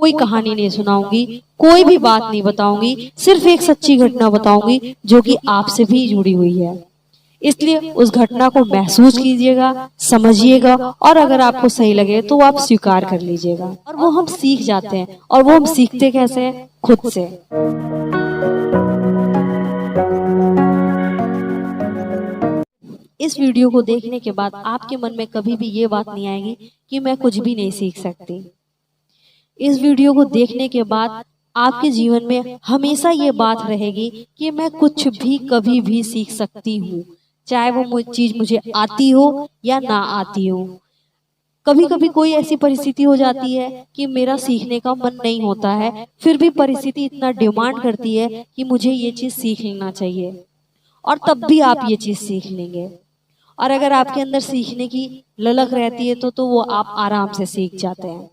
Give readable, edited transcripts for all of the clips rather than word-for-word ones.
कोई कहानी नहीं सुनाऊंगी, कोई भी बात नहीं बताऊंगी, सिर्फ एक सच्ची घटना बताऊंगी जो कि आपसे भी जुड़ी हुई है। इसलिए उस घटना को महसूस कीजिएगा, समझिएगा और अगर आपको सही लगे तो आप स्वीकार कर लीजिएगा। और वो हम सीख जाते हैं, और वो हम सीखते कैसे हैं? खुद से। इस वीडियो को देखने के बाद आपके मन में कभी भी ये बात नहीं आएगी कि मैं कुछ भी नहीं सीख सकती। इस वीडियो को देखने के बाद आपके जीवन में हमेशा ये बात रहेगी कि मैं कुछ भी कभी भी सीख सकती हूँ, चाहे वो चीज मुझे आती हो या ना आती हो। कभी कभी कोई ऐसी परिस्थिति हो जाती है कि मेरा सीखने का मन नहीं होता है, फिर भी परिस्थिति इतना डिमांड करती है कि मुझे ये चीज सीख लेना चाहिए, और तब भी आप ये चीज सीख लेंगे। और अगर आपके अंदर सीखने की ललक रहती है तो वो आप आराम से सीख जाते हैं।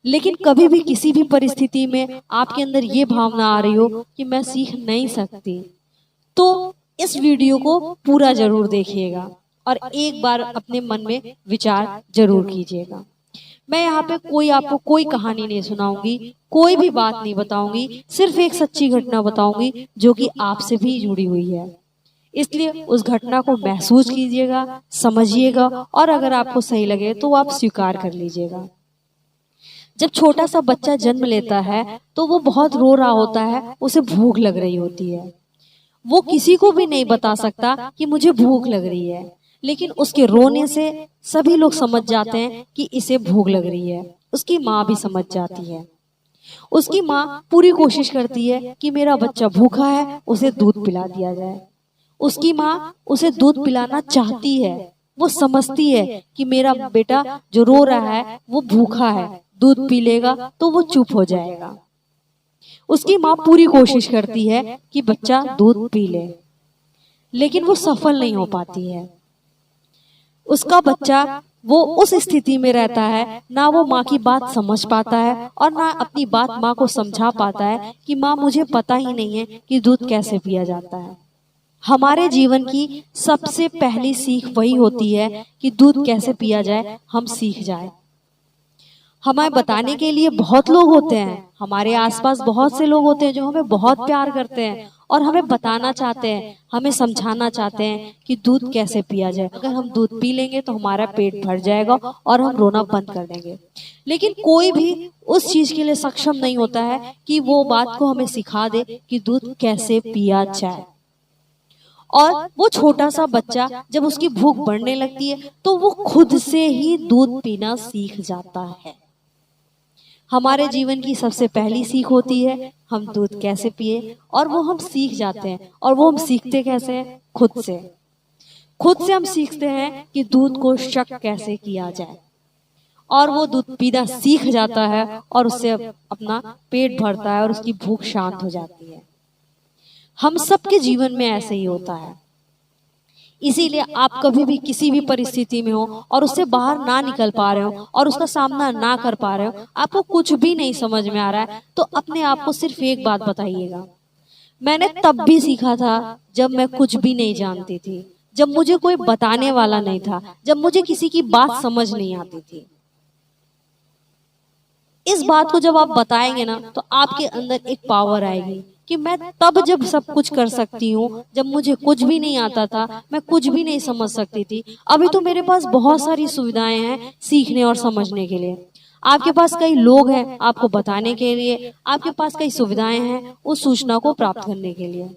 लेकिन कभी भी किसी भी परिस्थिति में आपके अंदर ये भावना आ रही हो कि मैं सीख नहीं सकती, तो इस वीडियो को पूरा जरूर देखिएगा और एक बार अपने मन में विचार जरूर कीजिएगा। मैं यहाँ पे आपको कोई कहानी नहीं सुनाऊंगी, कोई भी बात नहीं बताऊंगी, सिर्फ एक सच्ची घटना बताऊंगी जो कि आपसे भी जुड़ी हुई है। इसलिए उस घटना को महसूस कीजिएगा, समझिएगा और अगर आपको सही लगे तो आप स्वीकार कर लीजिएगा। जब छोटा सा बच्चा जन्म लेता है तो वो बहुत रो रहा होता है, उसे भूख लग रही होती है। वो किसी को भी नहीं बता सकता कि मुझे भूख लग रही है, लेकिन उसके रोने से सभी लोग समझ जाते हैं कि इसे भूख लग रही है। उसकी माँ भी समझ जाती है। उसकी माँ पूरी कोशिश करती है कि मेरा बच्चा भूखा है, उसे दूध पिला दिया जाए। उसकी माँ उसे दूध पिलाना चाहती है, वो समझती है कि मेरा बेटा जो रो रहा है वो भूखा है, दूध पी लेगा तो वो चुप हो जाएगा। उसकी माँ पूरी कोशिश करती है कि बच्चा दूध पी ले, लेकिन वो सफल नहीं हो पाती है। उसका बच्चा वो उस स्थिति में रहता है, ना वो माँ की बात समझ पाता है और ना अपनी बात माँ को समझा पाता है कि माँ मुझे पता ही नहीं है कि दूध कैसे पिया जाता है। हमारे जीवन की सबसे पहली सीख वही होती है कि दूध कैसे पिया जाए हम सीख जाए। हमें बताने के लिए बहुत लोग होते हैं, हमारे आसपास बहुत से लोग होते हैं जो हमें बहुत प्यार करते हैं और हमें बताना चाहते हैं, हमें समझाना चाहते हैं कि दूध कैसे पिया जाए। अगर हम दूध पी लेंगे तो हमारा पेट भर जाएगा और हम रोना बंद कर देंगे। लेकिन कोई भी उस चीज के लिए सक्षम नहीं होता है कि वो बात को हमें सिखा दे कि दूध कैसे पिया जाए। और वो छोटा सा बच्चा जब उसकी भूख बढ़ने लगती है तो वो खुद से ही दूध पीना सीख जाता है। हमारे जीवन की सबसे पहली सीख होती है हम दूध कैसे पिए, और वो हम सीख जाते हैं। और वो हम सीखते कैसे हैं? खुद से। खुद से हम सीखते हैं कि दूध को शक कैसे किया जाए, और वो दूध पीना सीख जाता है और उससे अपना पेट भरता है और उसकी भूख शांत हो जाती है। हम सबके जीवन में ऐसे ही होता है। इसीलिए आप कभी भी किसी भी परिस्थिति में हो और उससे बाहर ना निकल पा रहे हो और उसका सामना ना कर पा रहे हो, आपको कुछ भी नहीं समझ में आ रहा है, तो अपने आप को सिर्फ एक बात बताइएगा, मैंने तब भी सीखा था जब मैं कुछ भी नहीं जानती थी, जब मुझे कोई बताने वाला नहीं था, जब मुझे किसी की बात समझ नहीं आती थी। इस बात को जब आप बताएंगे ना तो आपके अंदर एक पावर आएगी कि मैं तब जब सब कुछ कर सकती हूँ, जब मुझे कुछ भी नहीं आता था, मैं कुछ भी नहीं समझ सकती थी। अभी तो मेरे पास बहुत सारी सुविधाएं हैं सीखने और समझने के लिए। आपके पास कई लोग हैं आपको बताने के लिए, आपके पास कई सुविधाएं हैं उस सूचना को प्राप्त करने के लिए।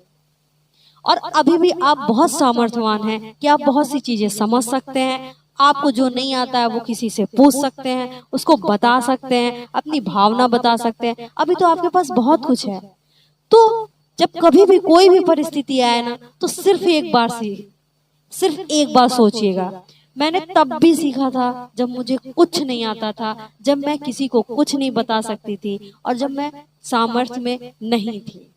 और अभी भी आप बहुत सामर्थ्यवान हैं कि आप बहुत सी चीजें समझ सकते हैं। आपको जो नहीं आता है वो किसी से पूछ सकते हैं, उसको बता सकते हैं, अपनी भावना बता सकते हैं। अभी तो आपके पास बहुत कुछ है। तो जब कभी भी कोई भी परिस्थिति आए ना तो सिर्फ एक बार सोचिएगा, मैंने तब भी सीखा था जब मुझे कुछ नहीं आता था, जब मैं किसी को कुछ नहीं बता सकती थी और जब मैं सामर्थ्य में नहीं थी।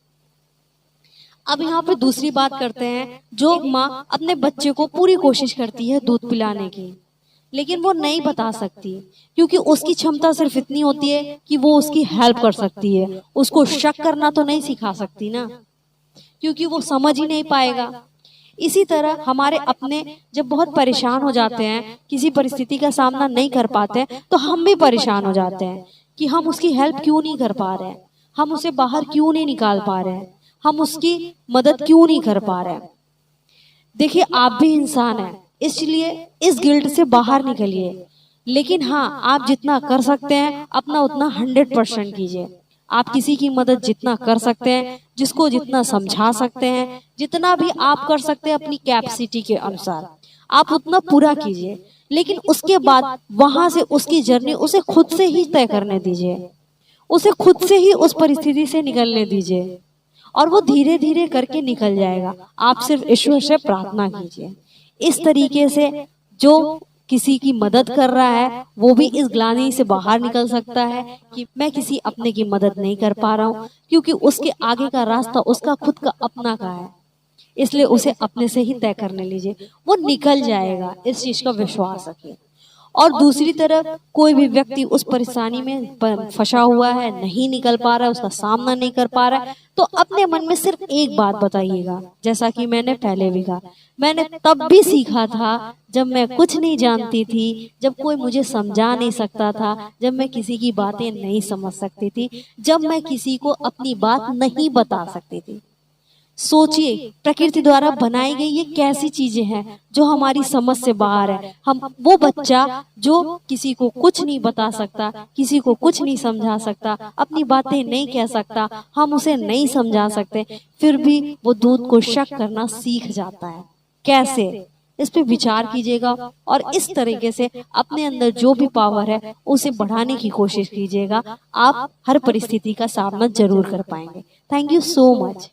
अब यहाँ पे दूसरी बात करते हैं, जो माँ अपने बच्चे को पूरी कोशिश करती है दूध पिलाने की, लेकिन वो नहीं बता सकती क्योंकि उसकी क्षमता सिर्फ इतनी होती है कि वो उसकी हेल्प कर सकती है, उसको शक करना तो नहीं सिखा सकती ना, क्योंकि वो समझ ही नहीं पाएगा। इसी तरह हमारे अपने जब बहुत परेशान हो जाते हैं, किसी परिस्थिति का सामना नहीं कर पाते हैं, तो हम भी परेशान हो जाते हैं कि हम उसकी हेल्प क्यों नहीं कर पा रहे हैं, हम उसे बाहर क्यों नहीं निकाल पा रहे हैं, हम उसकी मदद क्यों नहीं कर पा रहे हैं। देखिए, आप भी इंसान हैं, इसलिए इस गिल्ट से बाहर निकलिए। लेकिन हाँ, आप जितना कर सकते हैं अपना उतना 100% कीजिए। आप किसी की मदद जितना कर सकते हैं, जिसको जितना समझा सकते हैं, जितना भी आप कर सकते हैं अपनी कैपेसिटी के अनुसार, आप उतना पूरा कीजिए। लेकिन उसके बाद वहां से उसकी जर्नी उसे खुद से ही तय करने दीजिए, उसे खुद से ही उस परिस्थिति से निकलने दीजिए, और वो धीरे धीरे करके निकल जाएगा। आप सिर्फ ईश्वर से प्रार्थना कीजिए। इस तरीके से जो किसी की मदद कर रहा है वो भी इस ग्लानि से बाहर निकल सकता है कि मैं किसी अपने की मदद नहीं कर पा रहा हूँ, क्योंकि उसके आगे का रास्ता उसका खुद का अपना का है, इसलिए उसे अपने से ही तय करने लीजिए। वो निकल जाएगा, इस चीज का विश्वास रखिए। और दूसरी तरफ कोई भी व्यक्ति उस परेशानी में फंसा हुआ है, नहीं निकल पा रहा है, उसका सामना नहीं कर पा रहा है, तो अपने मन में सिर्फ एक बात बताइएगा, जैसा कि मैंने पहले भी कहा, मैंने तब भी सीखा था जब मैं कुछ नहीं जानती थी, जब कोई मुझे समझा नहीं सकता था, जब मैं किसी की बातें नहीं समझ सकती थी, जब मैं किसी को अपनी बात नहीं बता सकती थी। सोचिए, प्रकृति द्वारा बनाई गई ये कैसी चीजें हैं जो हमारी समझ से बाहर है। हम वो बच्चा जो किसी को कुछ नहीं बता सकता, किसी को कुछ नहीं समझा सकता, अपनी बातें नहीं कह सकता, हम उसे नहीं समझा सकते, फिर भी वो दूध को शक करना सीख जाता है। कैसे? इस पे विचार कीजिएगा और इस तरीके से अपने अंदर जो भी पावर है उसे बढ़ाने की कोशिश कीजिएगा। आप हर परिस्थिति का सामना जरूर कर पाएंगे। Thank you so much.